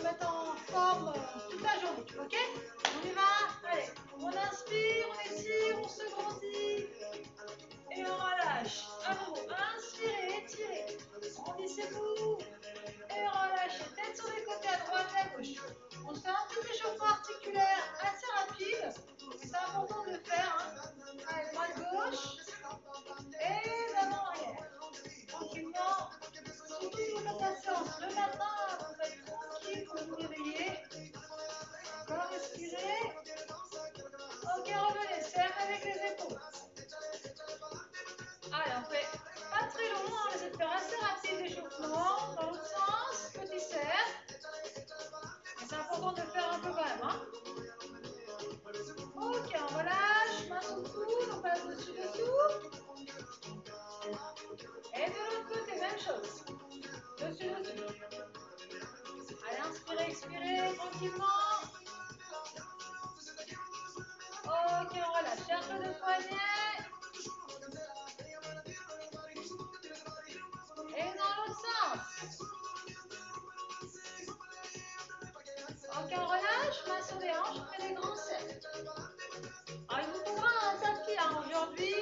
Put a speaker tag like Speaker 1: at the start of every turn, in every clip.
Speaker 1: se mettre en forme toute la journée. Ok? On y va? Allez, on inspire, on étire, on se grandit. Et on relâche. À nouveau, inspirez, étirez. Grandissez-vous. Et relâchez. Tête sur les côtés, à droite et à gauche. On se fait un petit échauffement articulaire assez rapide. C'est important de le faire. Allez, droite, gauche. Et d'avant, arrière. Tranquillement. Surtout si vous faites la séance le matin, vous êtes tranquille quand vous vous réveillez. Encore respirez. Ok, revenez. Serre avec les épaules. Allez, on fait pas très long, on essaie de faire assez rapide l'échauffement. Dans l'autre sens, petit cercle. C'est important de le faire un peu quand même. Ok, on relâche, main sous le coude, on passe dessus-dessous. Et de l'autre côté, même chose. Dessus-dessous. Allez, inspirez, expirez tranquillement. Ok, on relâche. Cercle de poignet. Et dans l'autre sens. Ok, on relâche, main sur les hanches, on fait des grands cercles. Alors, il vous faudra un tapis aujourd'hui,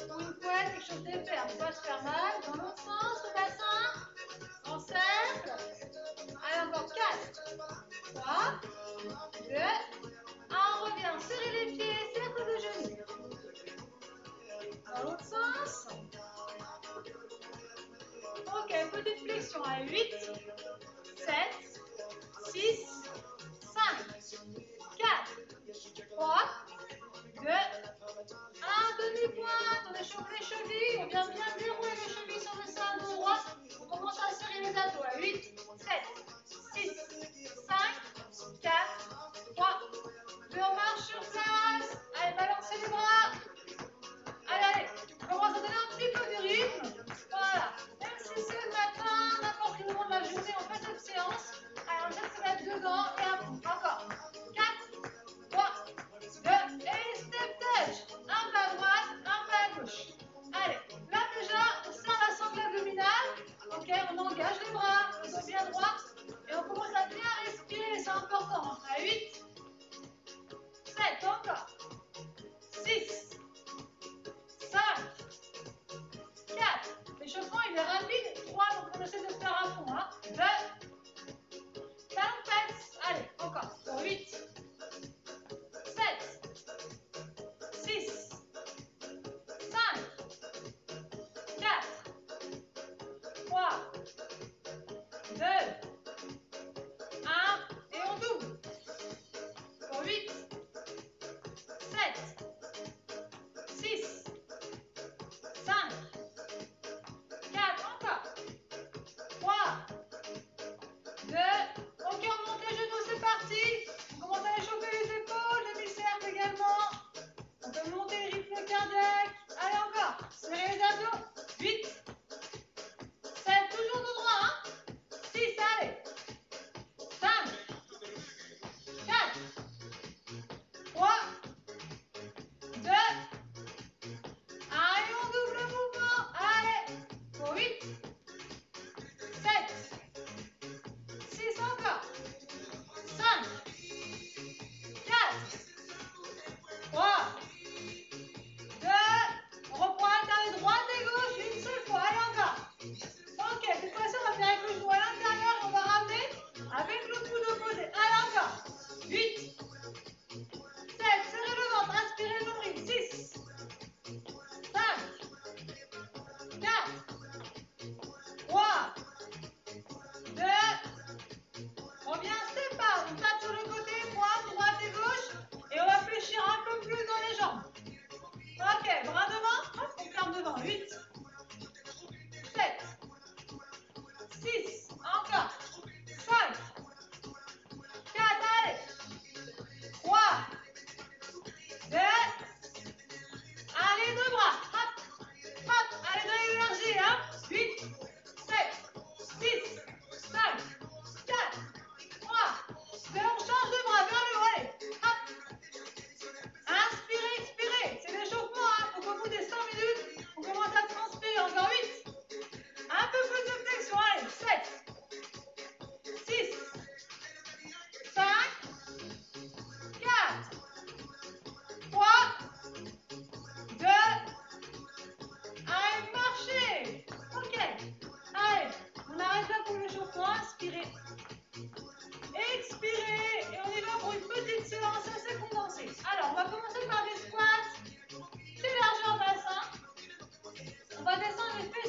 Speaker 1: ou une couette, quelque chose d'épais, on ne peut pas se faire mal. Dans l'autre sens, le bassin, en cercle. Allez, encore 4, 3, 2, 1, on revient. Serrez les pieds, cercle de genoux. Dans l'autre sens. Ok, petite flexion à 8, 7, 6, 5, 4, 3, 2, 1, demi-pointe, on échauffe les chevilles, on vient bien dérouler les chevilles sur le sein de droite, on commence à serrer les abdos à 8, 7, 6, 5, 4, 3, 2, on marche sur place, allez, balancez les bras, allez, on commence à donner un petit peu de rythme, voilà, même si c'est le matin, n'importe quel moment de la journée, on fait cette séance, allez, on essaie de se mettre dedans et à fond, encore, 4, 3, 2, et step touch. Un pas à droite, un pas à gauche. Allez, là déjà,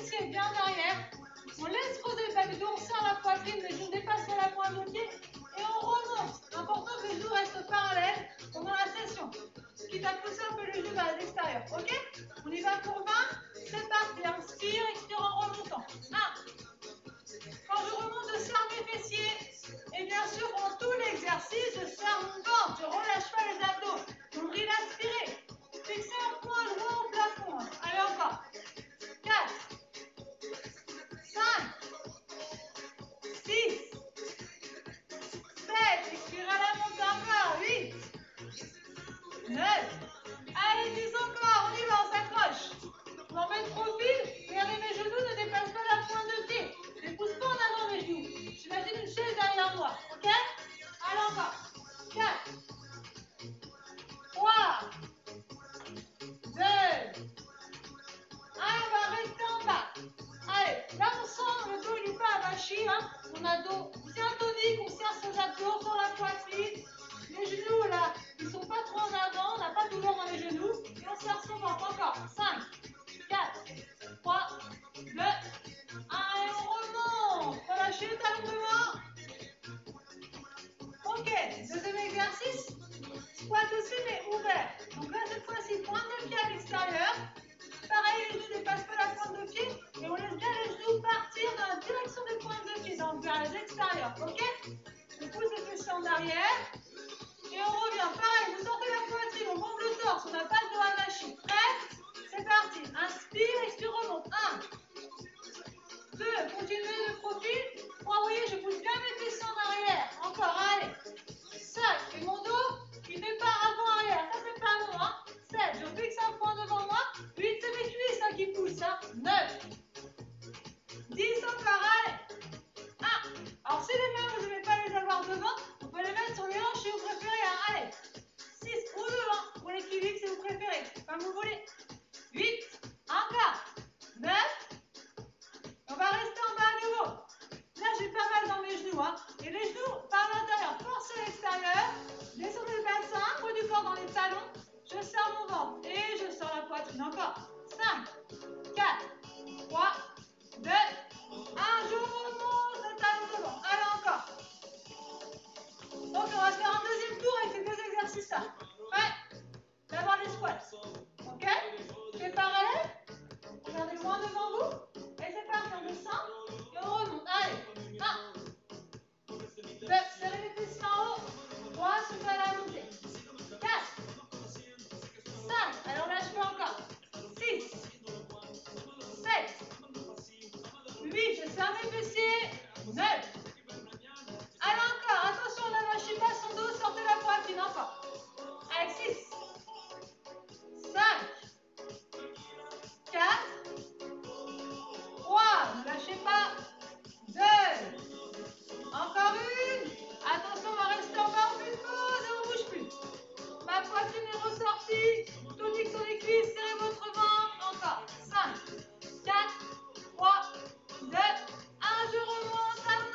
Speaker 1: fessiers bien en arrière. On laisse creuser le bas du dos, on serre la poitrine, les genoux dépassent sur la pointe de pied et on remonte. Important que les genoux restent parallèles pendant la session. Quitte à pousser un peu les genoux vers l'extérieur. Ok? On y va pour 20. C'est parti. Inspire, expire en remontant. 1. Quand je remonte, je serre mes fessiers. Et bien sûr, pendant tout l'exercice, je serre mon ventre. Je ne relâche pas les abdos. Nombril aspiré. Fixez un point droit au plafond. Allez, encore. 4. 5. 6. 7. Expire à la montée encore. 8. 9. Allez, 10 encore. On y va, on s'accroche. Je m'emmène profil. Regardez, mes genoux ne dépassent pas la pointe de pied. Je ne pousse pas en avant mes genoux. J'imagine une chaise derrière moi. Ok? Allez, encore. 4. 3. 2. 1. On va rester en bas. Allez, là on sent le dos, il n'est pas avachi. Hein. On a dos bien tonique, on serre ses abdos sur la poitrine. Les genoux là, ils ne sont pas trop en avant, on n'a pas de douleur dans les genoux. Et on serre son ventre encore. 5, 4, 3, 2, 1. Et on remonte. Relâchez le talon devant. Ok, deuxième exercice. Squat aussi mais ouvert. Donc là cette fois-ci, pointe de pied à l'extérieur. Pareil, les genoux ne dépassent pas la pointe de pied. Et on laisse bien les genoux partir dans la direction des pointes de pied, donc vers les extérieurs. Ok? On pousse les fessiers en arrière. Et on revient. Pareil, vous sortez la poitrine, on bombe le torse, on n'a pas le dos avachi. Prêt? C'est parti. Inspire, expire, remonte. 1. 2. Continuez le profil. 3. Vous voyez, je pousse bien mes fessiers en arrière. Encore, allez. 5. Et mon dos, il ne fait pas avant-arrière. Ça, c'est pas long. Hein? 7. Je fixe un point devant moi. 8. C'est mes cuisses hein, qui poussent. Hein? 9. 10 encore, allez. 1. Alors, si les mains, vous n'aimez pas les avoir devant, vous pouvez les mettre sur les hanches si vous préférez. Hein? Allez. 6 ou devant pour l'équilibre si vous préférez. Comme vous voulez. 8. Encore. 9. On va rester en bas à nouveau. Là, j'ai pas mal dans mes genoux. Hein. Et les genoux par l'intérieur, forcez l'extérieur. Descendez le bassin, poids du corps dans les talons. Je serre mon ventre et je sors la poitrine. Encore. 5, 4, 3, 2, 1. Je remonte le talon devant. Allez, encore. Donc, on va faire un deuxième tour avec ces deux exercices-là. Prêt? D'abord les squats. Ok? C'est parallèle. Regardez loin devant vous. Et c'est parti, on descend. Et on remonte. Allez. 1. 2. Serrez les fessiers en haut. 3. Soulevez à la montée. 4. 5. Allez, on lâche pas encore. 6. 7. 8. Je serre mes fessiers. 9. Allez, encore. Attention, on n'avachit pas son dos. Sortez la poitrine. Encore. Allez, 6. 5. 4. 3. Ne lâchez pas. 2. Encore une. Attention, on va rester en bas, on fait une pause et on ne bouge plus. Ma poitrine est ressortie. Tonique sur les cuisses, serrez votre ventre. Encore. 5, 4, 3, 2, 1. Je remonte, talon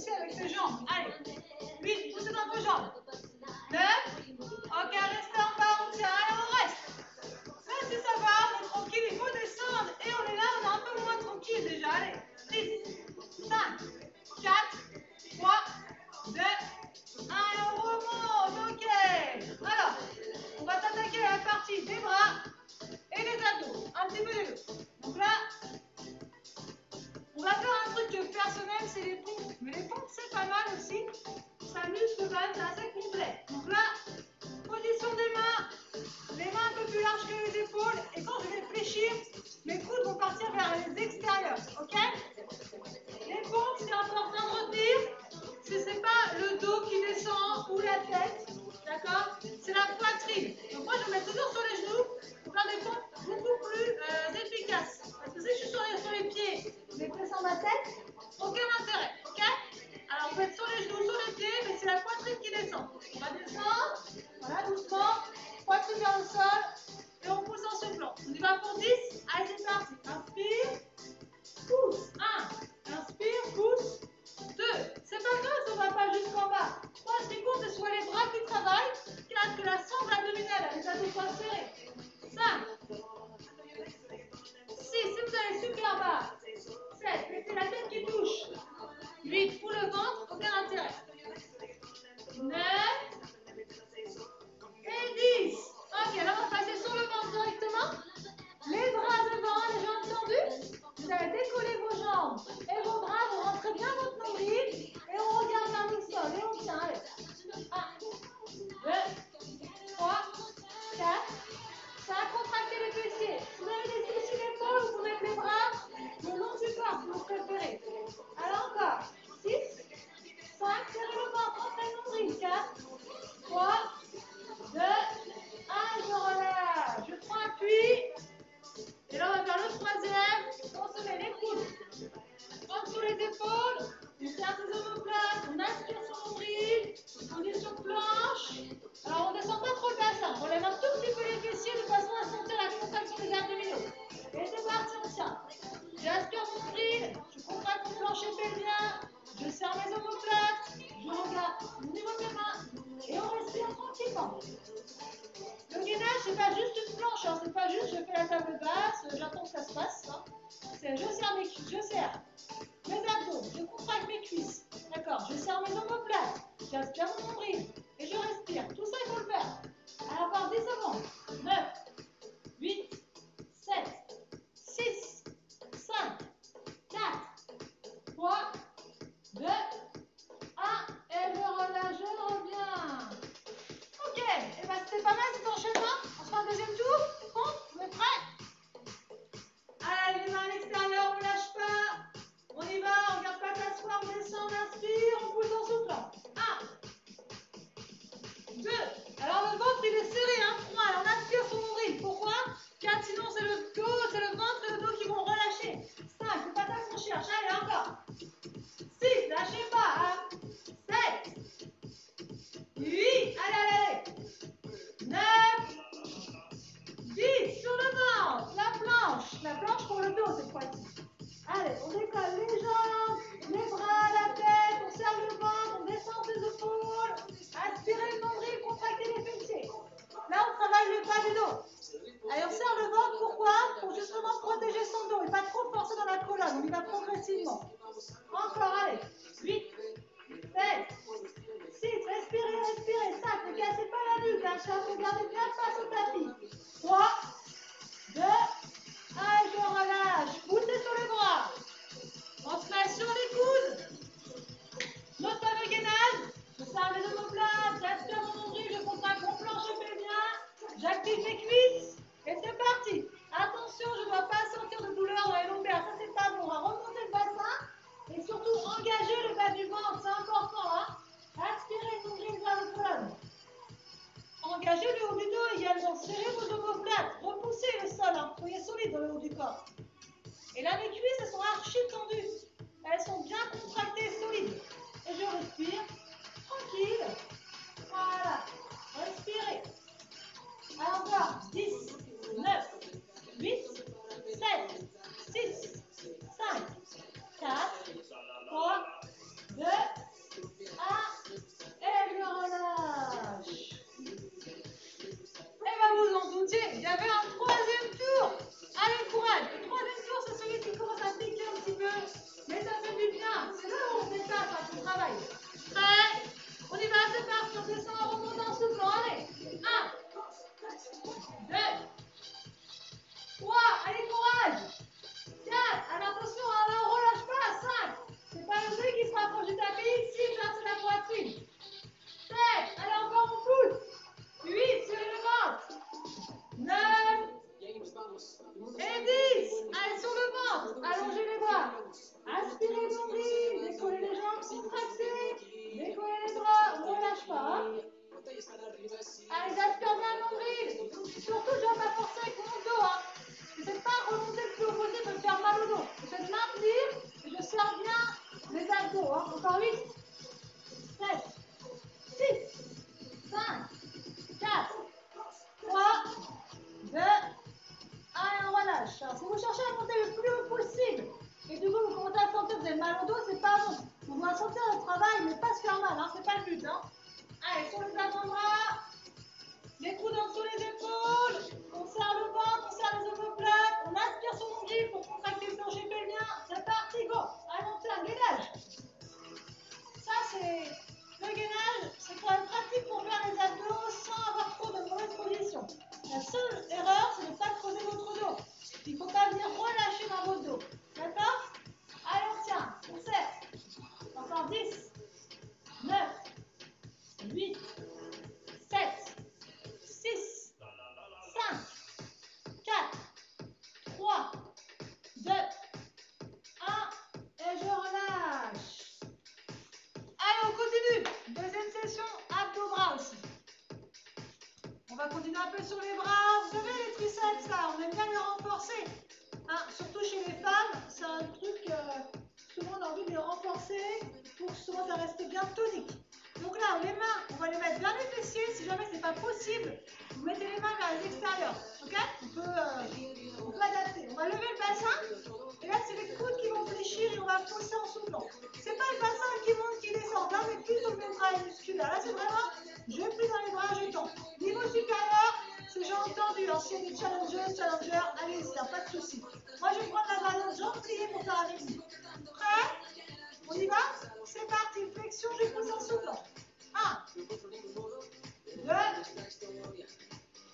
Speaker 1: pousser avec ses jambes. Allez. 8, poussez dans vos jambes. 9. Ok, restez en bas, on tient. Allez, on reste. Là, si ça va, on est tranquille. Il faut descendre. Et on est là, on est un peu moins tranquille déjà. Allez. 6, 5, 4, 3, 2, 1. Et on remonte. Ok. Alors, on va s'attaquer à la partie des bras et des abdos. Un petit peu des deux. Donc là, on va faire un truc personnel, c'est les pompes. Mais les pompes, c'est pas mal aussi. Ça muscle quand même, c'est assez complet. Donc là, position des mains. Les mains un peu plus larges que les épaules. Et quand je vais fléchir, mes coudes vont partir vers les extérieurs. Ok? Les pompes, c'est important de retenir. C'est pas le dos qui descend ou la tête. D'accord? C'est la poitrine. Donc moi, je me mets toujours sur les genoux pour faire des pompes beaucoup plus efficaces. Parce que si je suis sur les pieds, mais que sur ma tête, aucun intérêt. Ok? Alors, on peut être sur les genoux, sur les pieds, mais c'est la poitrine qui descend. On va descendre. Voilà, doucement. Poitrine vers le sol. Et on pousse en soufflant. On y va pour 10. Allez, c'est parti. Inspire. Pousse. 1. Inspire. Pousse. 2. C'est pas grave si on va pas jusqu'en bas. 3. Ce qui compte, c'est soit les bras qui travaillent. 4. Que la sangle abdominale, les abdos soient serrés. 5. 6. Si vous allez super bas. 7. Laissez la tête qui touche. 8. Pour le ventre, aucun intérêt. 9. Et 10. Ok, là on va passer sur le ventre directement. Les bras devant, les jambes tendues. Vous allez décoller vos jambes et vos bras, vous rentrez bien votre nombril. Et on regarde vers le sol. Et on tient, allez. 1, 2, 3, 4, 5. Contractez les fessiers. Si vous avez des soucis d'épaule, vous pouvez mettre les bras le long du corps si vous préférez. Alors encore. 6, 5, serrez le ventre, rentrez le nombril. 4, 3, 2, 1, je relâche. Je prends appui. Et là, on va faire le troisième. On se met les coudes entre les épaules. On serre ses omoplates. On aspire son nombril. Position planche. Alors, on ne descend pas trop le bassin. On lève un tout petit peu les fessiers de façon à sentir la contraction des abdominaux. Et c'est parti, on tient. J'aspire mon nombril. Je contracte mon plancher pelvien. Je serre mes omoplates. Je regarde au niveau de mes mains. Et on respire tranquillement. Le gainage, c'est pas juste une planche, hein. C'est pas juste je fais la table basse, j'attends que ça se passe. Hein. C'est je serre mes cuisses, je serre mes abdos, je contracte mes cuisses. D'accord, je serre mes omoplates, j'aspire mon nombril et je respire. Tout ça, il faut le faire. Alors, par 10 secondes. 9, 8, 7, 6, 5, 4, 3, 2, 1. Et je relâche, je reviens. Ok, et ben c'était pas mal cet enchaînement. On se fait un deuxième tour. Bon, vous êtes prêts? Allez, les mains à l'extérieur, on ne lâche pas. On y va, on ne regarde pas s'asseoir, on descend, on inspire, on pousse en soufflant. 1, 2. Alors le ventre il est serré, hein. 3. Alors on aspire son nombril. Pourquoi? 4, sinon c'est le dos, c'est le ventre et le dos qui vont relâcher. 5, c'est pas ça qu'on cherche. Allez, encore. 6, lâchez pas, hein. 7, 8, allez. 9, 10, sur le ventre, la planche pour le dos cette fois-ci. Allez, on décolle les jambes, les bras, la tête, on serre le ventre, on descend ses épaules, aspirez le nombril, contractez les fessiers. Là, on travaille le bas du dos. Allez, on serre le ventre, pourquoi? Pour justement protéger son dos et pas trop forcer dans la colonne, on y va progressivement. Encore, allez, 8, 7, 6, respirez, 5, ne cassez pas la nuque, hein, ça, vous gardez bien face au tapis. 3, 2, 1, et je relâche, poussez sur les bras. On se met sur les coudes. Notre fameux gainage, je serre mes omoplates, j'aspire mon nombril, je contracte mon plancher pelvien, j'active mes cuisses, et c'est parti. Attention, je ne dois pas sentir de douleur dans les lombaires, ça c'est pas bon. On va remonter le bassin, et surtout engager le bas du ventre, c'est important, hein. Aspirez le nombril vers le colonne. Engagez le haut du dos également. Serrez vos omoplates. Repoussez le sol. Hein. Soyez solide dans le haut du corps. Et là, mes cuisses, elles sont archi tendues. Elles sont bien contractées et solides. Et je respire. Tranquille. Voilà. Respirez. Alors encore. 10, 9, 8, 7, 6, 5, 4, 3, 2, travail. Prêt? On y va, c'est parti. On descend, on remonte en soufflant. Allez. 1, 2, 3. Allez, courage. 4. Alors attention, on ne relâche pas. 5. C'est pas le nez qui se rapproche du tapis. 6. Là, c'est la poitrine. 7. Allez, encore on pousse. 8. Serrez le ventre. 9. Et 10. Allez, sur le ventre. Allongez les bras. Aspirez le nombril. Décollez les jambes, contractez. Décollez les bras. Ne relâche pas. Hein. Allez, j'aspire bien le nombril. Surtout, je ne vais pas forcer avec mon dos. Hein. Je ne sais pas remonter le plus haut possible, me faire mal au dos. Je vais maintenir et je serre bien les abdos. Hein. Encore 8, 7, 6, 5, 4, 3, 2, 1 et on relâche. Alors, si vous cherchez à monter le plus haut possible et du coup vous commencez à sentir que vous avez mal au dos, c'est pas bon. On doit sentir le travail, mais pas se faire mal. Hein. C'est pas le but. Hein. Allez, sur les avant-bras, les coudes en dessous les épaules, on serre le ventre, on serre les omoplates, on aspire son nombril pour contracter le plancher pelvien. C'est parti, go. Allez, on tient, gainage. Ça, c'est le gainage, c'est quand même pratique pour faire les abdos sans avoir trop de mauvaises positions. La seule erreur, c'est de ne pas creuser votre dos. Il ne faut pas venir relâcher dans votre dos. D'accord? Allez, on tient, on serre. Encore 10, 9, 8, 7, 6, 5, 4, 3, 2, 1, et je relâche. Allez, on continue. Deuxième session, abdos-bras aussi. On va continuer un peu sur les bras. Vous savez, les triceps, là, on aime bien les renforcer. Hein, surtout chez les femmes, c'est un truc, souvent on a envie de les renforcer pour que souvent ça reste bien tonique. Donc là, les mains, on va les mettre vers les fessiers. Si jamais ce n'est pas possible, vous mettez les mains vers les extérieurs. Ok? On peut adapter. On va lever le bassin. Et là, c'est les coudes qui vont fléchir et on va pousser en soufflant. C'est pas le bassin qui monte, qui descend. Là, on est plus sur le même travail musculaire. Là, c'est vraiment, je plie dans les bras, je tends. Niveau supérieur, c'est jambes tendues. Alors, s'il y a des challengers, allez-y, pas de souci. Moi, je vais prendre la balle, jambes pliées pour faire avec vous. Prêt? On y va? C'est parti. Flexion, je pousse en soufflant. 1, 2,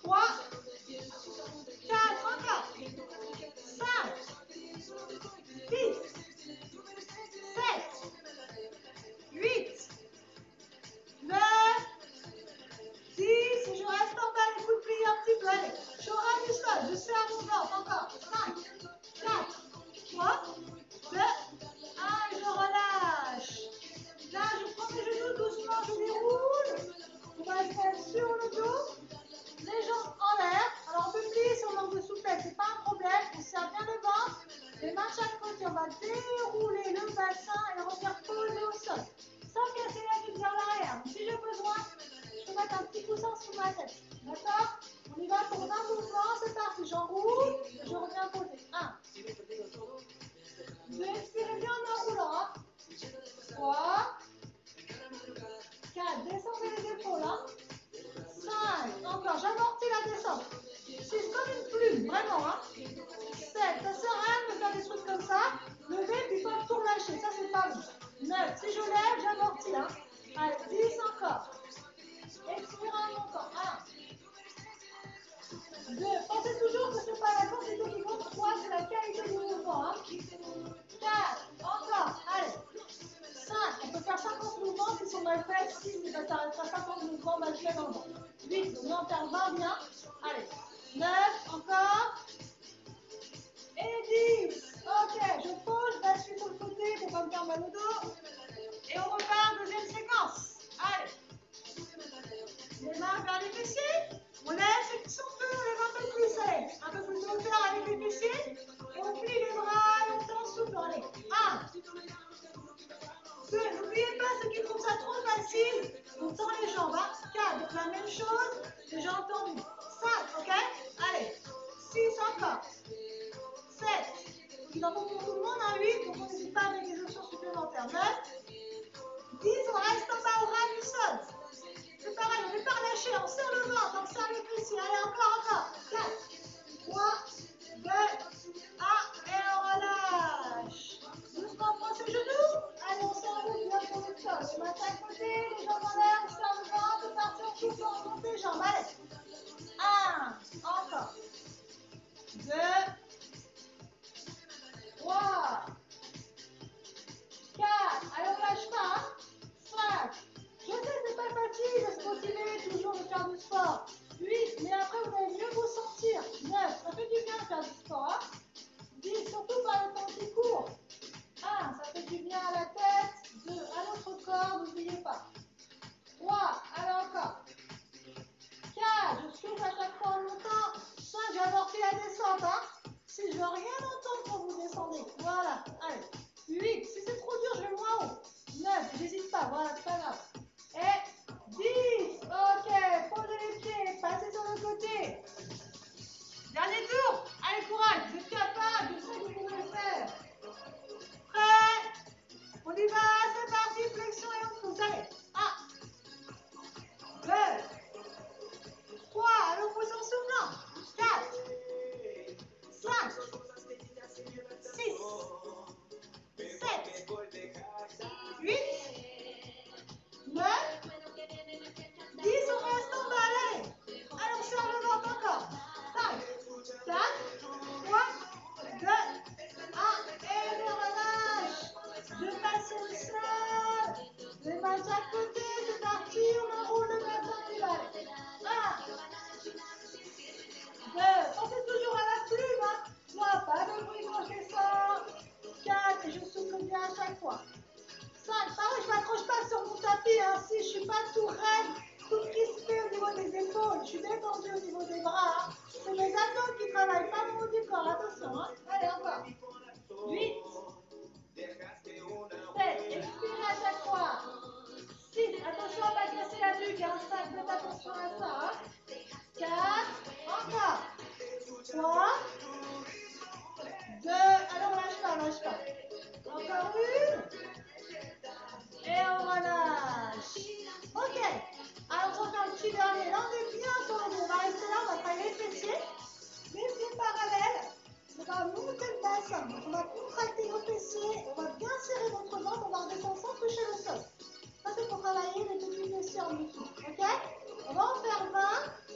Speaker 1: 3, 4, encore. 5, 6, 7, 8, 9, 10. Et je reste en bas, les coudes pliés un petit peu. Allez, je rame du sol, je serre mon ventre. Encore. 5, 4, 3, 2, 1. Et je relâche. Là, je prends mes genoux doucement, je déroule. On va se mettre sur le dos. Les jambes en l'air. Alors, on peut plier sur l'angle de souplesse, c'est pas un problème. On serre bien le ventre. Les mains de chaque côté, on va dérouler le bassin et revenir poser au sol. Sans casser la nuque vers l'arrière. Si j'ai besoin, je peux mettre un petit coussin sous ma tête. D'accord? On y va pour 20 mouvements. C'est parti. J'enroule et je reviens poser. 1. 2. Expirez bien en enroulant. Hein. 3. 4. Descendez les épaules. Hein. 5. Encore. J'amortis la descente. 6. Comme une plume. Vraiment. Hein. 7. Ça sert à rien de faire des trucs comme ça. Levez puis pas tout relâcher. Ça, c'est pas bon. 9. Si je lève, j'amortis. Hein. Allez. 10 encore. Expirez en montant. 1. 2. Pensez toujours que c'est pas la quantité qui compte. 3. C'est la qualité du mouvement. Hein. 4. Encore. Allez. 5. On peut faire 50 mouvements si sont mal faits. 6. Ça s'arrêtera 50 mouvements mal faits dans le vent. 8. On alterne 20 bien. Allez. 9. Encore. Et 10. Ok. Je pose. Je bascule sur le côté pour pas me faire mal au dos. Et on repart. Deuxième séquence. Allez. Les mains vers les fessiers. On lève, si on peut, on lève un peu plus, allez. Un peu plus de hauteur avec les fessiers. Et on plie les bras et on tend souple. Allez. 1. 2. N'oubliez pas, ceux qui trouvent ça trop facile, on tend les jambes. Hein. 4. Donc la même chose, les jambes tendues. 5. Ok? Allez. 6 encore. 7. Il en faut pour tout le monde. 8. Donc on n'hésite pas avec des options supplémentaires. 9. 10. On reste en bas au ras du sol. C'est pareil, on n'est pas relâché, on serre le ventre, on serre les fessiers. Allez, encore. 4, 3, 2, 1, et on relâche. Doucement, on prend ses genoux. Allez, on s'enroule bien sur le sol. chaque côté, les jambes en l'air, on serre le ventre, c'est parti, on souffle, on remonte les jambes. Allez. 1, encore. 2, 3, 4, allez, on lâche pas, hein. 5, je sais, c'est pas facile de se motiver toujours de faire du sport. 8, mais après vous allez mieux vous sentir. 9, ça fait du bien de faire du sport, hein. 10, surtout par le temps qui court. 1, ça fait du bien à la tête. 2, à notre corps, n'oubliez pas. 3, allez encore. 4, je souffle à chaque fois en montant. 5, j'ai amorti la descente, hein. Si je veux rien entendre quand vous descendez. Voilà, allez. 8, si c'est trop dur, je vais moins haut. 9, j'hésite pas, voilà, c'est pas grave. Et 10, ok, posez les pieds, passez sur le côté. Dernier tour, allez, courage, vous êtes capable, je sais que vous pouvez le faire. Prêt? On y va, c'est parti, flexion et on pousse, allez. 1, 2, 3, allez, on pousse en soufflant. 4, 5, 6, 7, 8, 9, 10, on reste en bas, allez. Allez, on serre le ventre encore. 5, 4, 3, 2, 1, et je relâche. Je passe au sol. Les mains de chaque côté, c'est parti, on enroule le bassin du bal. 1, 2, pensez toujours à la plume, hein. 3, pas de bruit quand je descends. 4, et je souffle bien à chaque fois. 5, pareil, je ne m'accroche pas sur mon tapis, hein. 6, je ne suis pas tout raide, tout crispé au niveau des épaules. Je suis détendue au niveau des bras, hein. C'est mes abdos qui travaillent, pas le haut du corps, attention, hein. Allez, encore. 8, 7, expirez à chaque fois. 6, attention à ne pas casser la nuque, hein. 5, faites attention à ça, hein. 4, encore. 3, 2, allez, on lâche pas, on lâche pas. Encore une. Et on relâche. Ok. Alors, on fait un petit dernier. Là, on est bien sur le dos. On va rester là, on va travailler les fessiers. Les pieds parallèles. On va monter le bassin. Donc, on va contracter nos fessiers. On va bien serrer notre ventre. On va redescendre sans toucher le sol. Ça, c'est pour travailler les petits fessiers en dessous. Ok? On va en faire 20.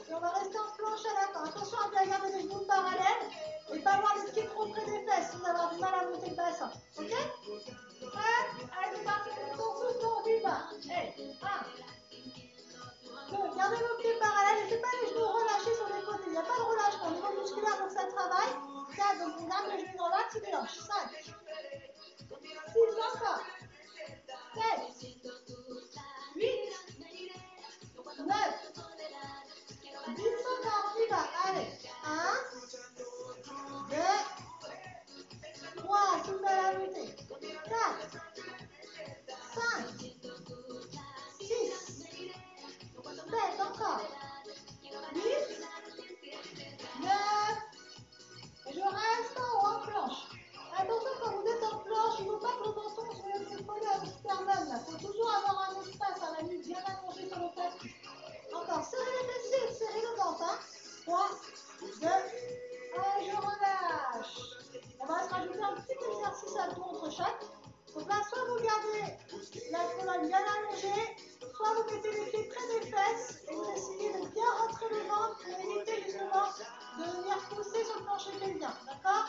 Speaker 1: Et on va rester en planche à la fin. Attention à bien garder les genoux parallèles. Et pas avoir les pieds trop près des fesses. Sinon, on va avoir du mal à monter le bassin. Ok? Prêt? Allez, c'est parti, on souffle, on y va. Hey, 1, 2, gardez vos pieds parallèles, laissez pas les genoux relâchés sur les côtés. Il n'y a pas de relâchement au niveau musculaire, donc ça travaille. 4, donc on garde les genoux dans l'axe, c'est délange. 5, 6, encore. 7, 8, 9, 10, encore, on y va. Allez, 1, 2, 3, souffle à la montée. 4, 5, 6, 7, encore. 8, 9, et je reste en haut en planche. Attention, quand vous êtes en planche, il ne faut pas que le menton soit collé à votre sternum. Il faut toujours avoir un espace à la nuque bien allongé sur le tapis. Encore, serrez les fessiers, serrez le ventre. Hein. 3, 2, 1, je relâche. On va se rajouter un petit exercice à dos entre chaque. Donc là, soit vous gardez la colonne bien allongée, soit vous mettez les pieds près des fesses et vous essayez de bien rentrer le ventre pour éviter justement de venir pousser sur le plancher pelvien. D'accord?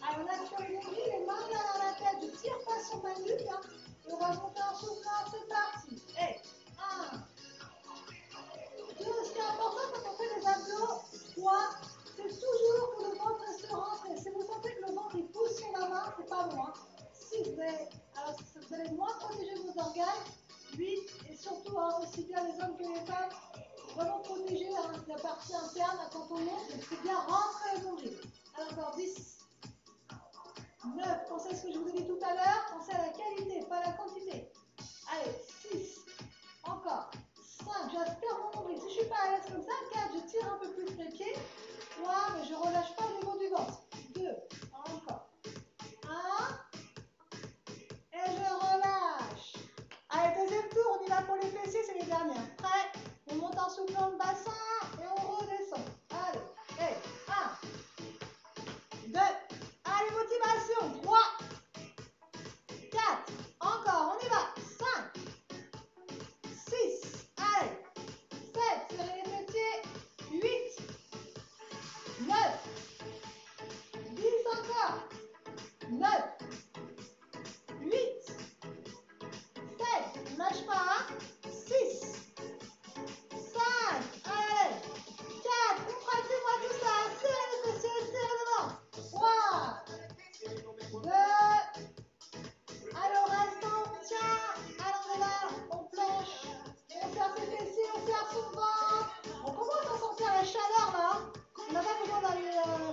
Speaker 1: Allez, on aspire l'énergie, les mains derrière la tête, je tire pas sur ma nuque. Hein, et on va monter en soufflant, c'est parti. Et 1, 2, ce qui est important quand on fait les abdos, 3, c'est toujours que le ventre reste rentré. Si vous sentez que le ventre il pousse sur la main, c'est pas bon. Hein. 6, vous allez moins protéger vos organes. 8, et surtout, hein, aussi bien les hommes que les femmes, vraiment protéger hein, la partie interne quand on monte, c'est bien rentrer le nombril. Alors encore 10, 9, pensez à ce que je vous ai dit tout à l'heure, pensez à la qualité, pas à la quantité. Allez, 6, encore, 5, j'aspire mon nombril. Si je ne suis pas à l'aise comme ça, 4, je tire un peu plus les pieds. 3, mais je ne relâche pas au niveau du ventre. 2, encore. 1, et je relâche. Allez, deuxième tour, on y va pour les fessiers, c'est les dernières. Prêt? On monte en soufflant le bassin et on redescend. Allez, et 1, 2, allez, motivation. 3, 4, encore, on y va. 5,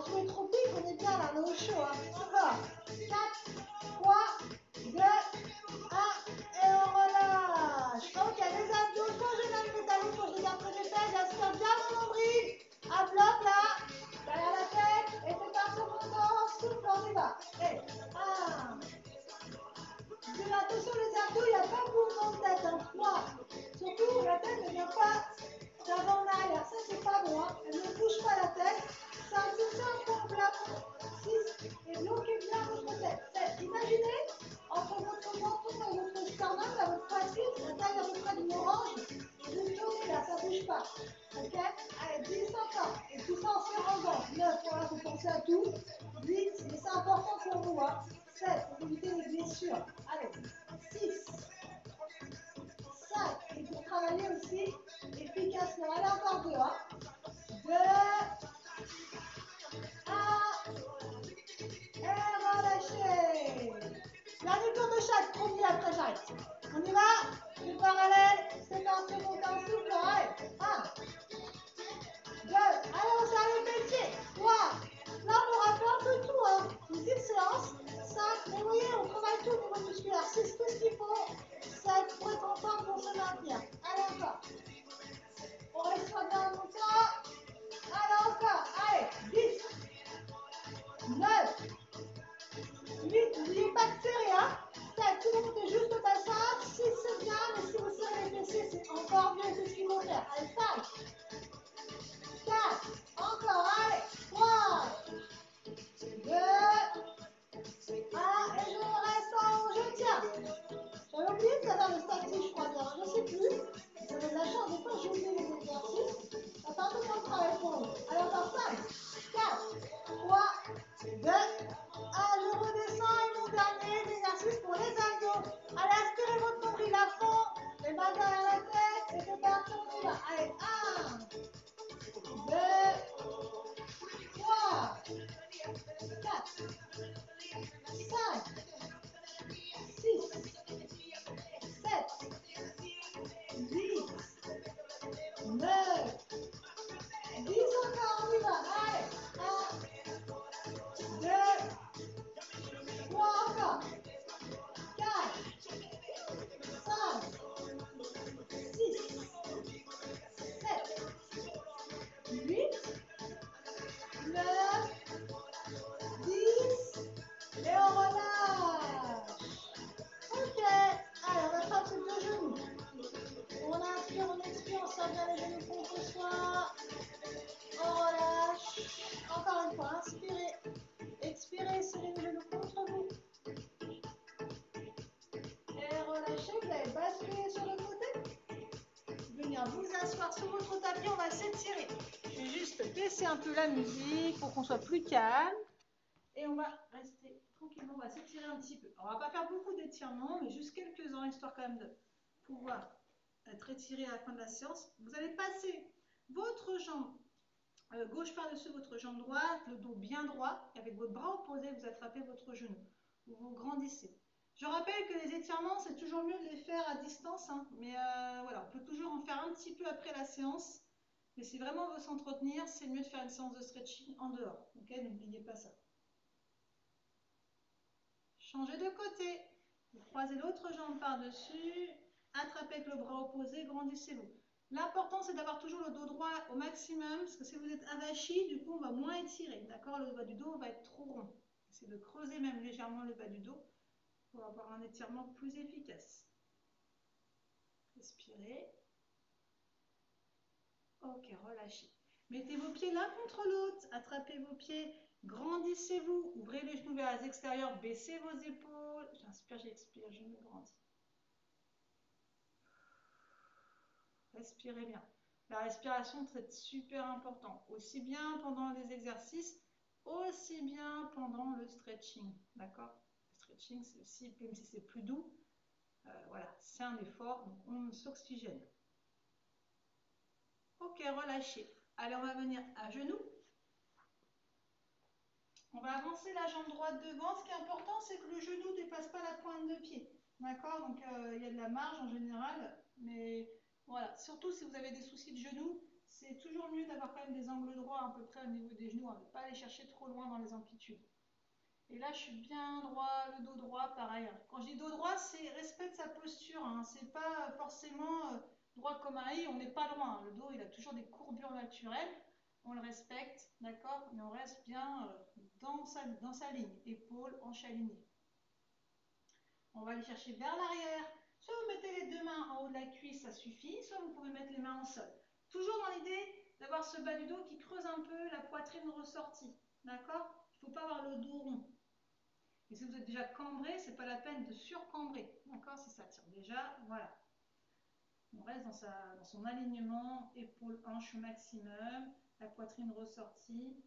Speaker 1: sous les tropiques, on est bien là, on est au chaud. Hein. Encore. 4, 3, 2, 1, et on relâche. Ok, les abdos, quand je lève les talons, quand je regarde que j'ai fait, j'aspire bien mon nombril. À bloc là, derrière la tête, et c'est parti, on monte, souffle, on y va. Et 1. Attention les abdos, il n'y a pas de mouvement de tête. Hein. 3. Surtout, la tête ne vient pas d'avant en arrière. Ça, c'est pas bon. Hein. Elle ne bouge pas la tête. 5, c'est ça, on prend plafond. 6. Et bloquez bien votre tête. 7. Imaginez, entre votre menton et votre sternum, là, votre poitrine, la taille à peu près d'une orange. Et vous tournez là, ça ne bouge pas. Ok? Allez, 10 encore. Et tout ça en se rendant. 9, voilà, vous pensez à tout. 8, mais c'est important pour vous. Hein. 7, pour éviter les blessures. Allez, 6, 5, et pour travailler aussi efficacement. Allez, encore 2, hein. 2, 1, et relâchez. Dernier tour de chaque, premier après j'arrête. On y va, c'est parallèle, c'est parti, on monte un souffle, allez, 1, 2, allez, on s'arrête les pieds, 3, là on aura fait un peu tout, hein. Une petite séance, 5, mais vous voyez, on travaille tout au niveau musculaire, 6, tout ce qu'il faut, 7, pour être en forme, pour se maintenir. Allez, encore. On reste bien longtemps. Allez, encore. Allez, 10, 9, 8, n'oubliez pas de serrer, hein. 7, tout le monde est juste au bassin. 6, c'est bien, mais si vous serrez les fessiers, c'est encore mieux, c'est ce qu'il faut faire. Allez, 5, 4, encore, allez, 3, 2, 1, et je reste en haut, je tiens. J'avais oublié de faire le statique, je crois bien, je ne sais plus. Vous avez de la chance, des fois j'ai oublié les exercices. Ça fait un peu moins de travail pour vous. Allez, encore 5, 4, 3, 2, 1, je redescends et mon dernier exercice pour les abdos. Allez, aspirez votre nombril à fond, les mains derrière la tête, et c'est parti, on y va. Allez, 1, 2, 3, 4, 5, 6, 7, 8, 9, 10 encore, on y va. Allez, 1, 2, 3 encore. 4, 5, 6, 7, 8, 9, 10, et on relâche. Ok, allez, on attrape ces deux genoux. On inspire, on expire, on serre bien les genoux contre soi. On relâche. Encore une fois, inspirez, expirez, serrez les genoux contre vous. Et relâchez, vous allez basculer sur le côté. Venir vous asseoir sur votre tapis, on va s'étirer. Je vais juste baisser un peu la musique pour qu'on soit plus calme. Et on va rester tranquillement, on va s'étirer un petit peu. On va pas faire beaucoup d'étirements, mais juste quelques-uns, histoire quand même de pouvoir être étiré à la fin de la séance. Vous allez passer votre jambe gauche par-dessus votre jambe droite, le dos bien droit, et avec votre bras opposé, vous attrapez votre genou. Vous grandissez. Je rappelle que les étirements, c'est toujours mieux de les faire à distance, hein, mais voilà, on peut toujours en faire un petit peu après la séance. Mais si vraiment on veut s'entretenir, c'est mieux de faire une séance de stretching en dehors. Ok, n'oubliez pas ça. Changez de côté. Vous croisez l'autre jambe par-dessus, attrapez avec le bras opposé, grandissez-vous. L'important, c'est d'avoir toujours le dos droit au maximum, parce que si vous êtes avachi, du coup, on va moins étirer. D'accord? Le bas du dos va être trop rond. Essayez de creuser même légèrement le bas du dos pour avoir un étirement plus efficace. Respirez. Ok, relâchez. Mettez vos pieds l'un contre l'autre, attrapez vos pieds, grandissez-vous, ouvrez les genoux vers les extérieurs, baissez vos épaules. J'inspire, j'expire, je me grandis. Respirez bien. La respiration, c'est super important, aussi bien pendant les exercices, aussi bien pendant le stretching. D'accord? Le stretching, c'est aussi, même si c'est plus doux, voilà, c'est un effort, donc on s'oxygène. Ok, relâchez. Allez, on va venir à genoux. On va avancer la jambe droite devant. Ce qui est important, c'est que le genou ne dépasse pas la pointe de pied. D'accord? Donc, il y a de la marge en général. Mais voilà, surtout si vous avez des soucis de genoux, c'est toujours mieux d'avoir quand même des angles droits à peu près au niveau des genoux, hein, de ne pas aller chercher trop loin dans les amplitudes. Et là, je suis bien droit, le dos droit, pareil. Quand je dis dos droit, c'est respecte sa posture, hein. C'est pas forcément droit comme un i, on n'est pas loin. Le dos, il a toujours des courbures naturelles, on le respecte, d'accord, mais on reste bien dans sa ligne, épaules, hanches alignées. On va aller chercher vers l'arrière. Soit vous mettez les deux mains en haut de la cuisse, ça suffit, soit vous pouvez mettre les mains en sol. Toujours dans l'idée d'avoir ce bas du dos qui creuse un peu la poitrine ressortie, d'accord? Il ne faut pas avoir le dos rond. Et si vous êtes déjà cambré, ce n'est pas la peine de surcambrer, d'accord? Si ça tire déjà, voilà. On reste dans son alignement, épaules, hanches au maximum, la poitrine ressortie.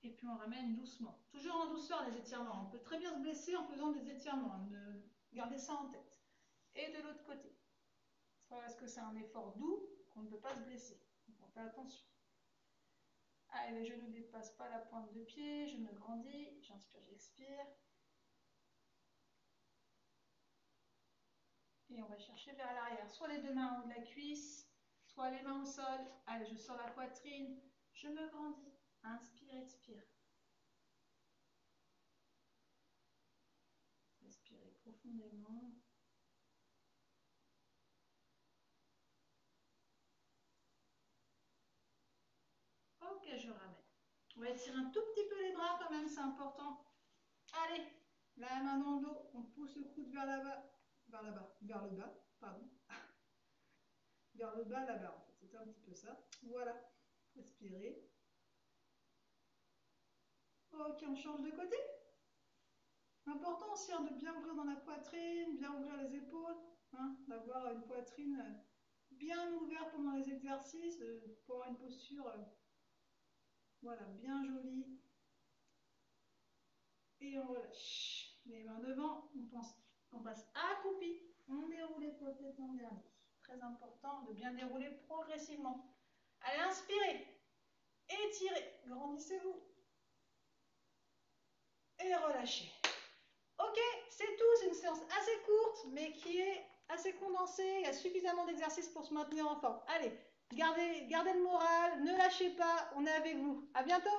Speaker 1: Et puis on ramène doucement. Toujours en douceur les étirements. On peut très bien se blesser en faisant des étirements. Gardez ça en tête. Et de l'autre côté. C'est parce que c'est un effort doux qu'on ne peut pas se blesser. Donc on fait attention. Allez, les genoux ne dépassent pas la pointe de pied. Je me grandis. J'inspire, j'expire. Et on va chercher vers l'arrière. Soit les deux mains en haut de la cuisse, soit les mains au sol. Allez, je sors la poitrine. Je me grandis. Inspire, expire. Respirez profondément. Ok, je ramène. On va étirer un tout petit peu les bras quand même, c'est important. Allez, la main dans le dos, on pousse le coude vers là-bas, vers le bas, pardon. Vers le bas, là-bas, en fait, c'est un petit peu ça. Voilà, respirez. Ok, on change de côté. Important aussi hein, de bien ouvrir dans la poitrine, bien ouvrir les épaules, hein, d'avoir une poitrine bien ouverte pendant les exercices, pour avoir une posture voilà, bien jolie. Et on relâche. Les mains devant, on passe accroupi. On déroule les paupières en dernier. Très important de bien dérouler progressivement. Allez, inspirez. Étirez. Grandissez-vous. Et relâchez. Ok, c'est tout. C'est une séance assez courte, mais qui est assez condensée. Il y a suffisamment d'exercices pour se maintenir en forme. Allez, gardez le moral. Ne lâchez pas. On est avec vous. À bientôt.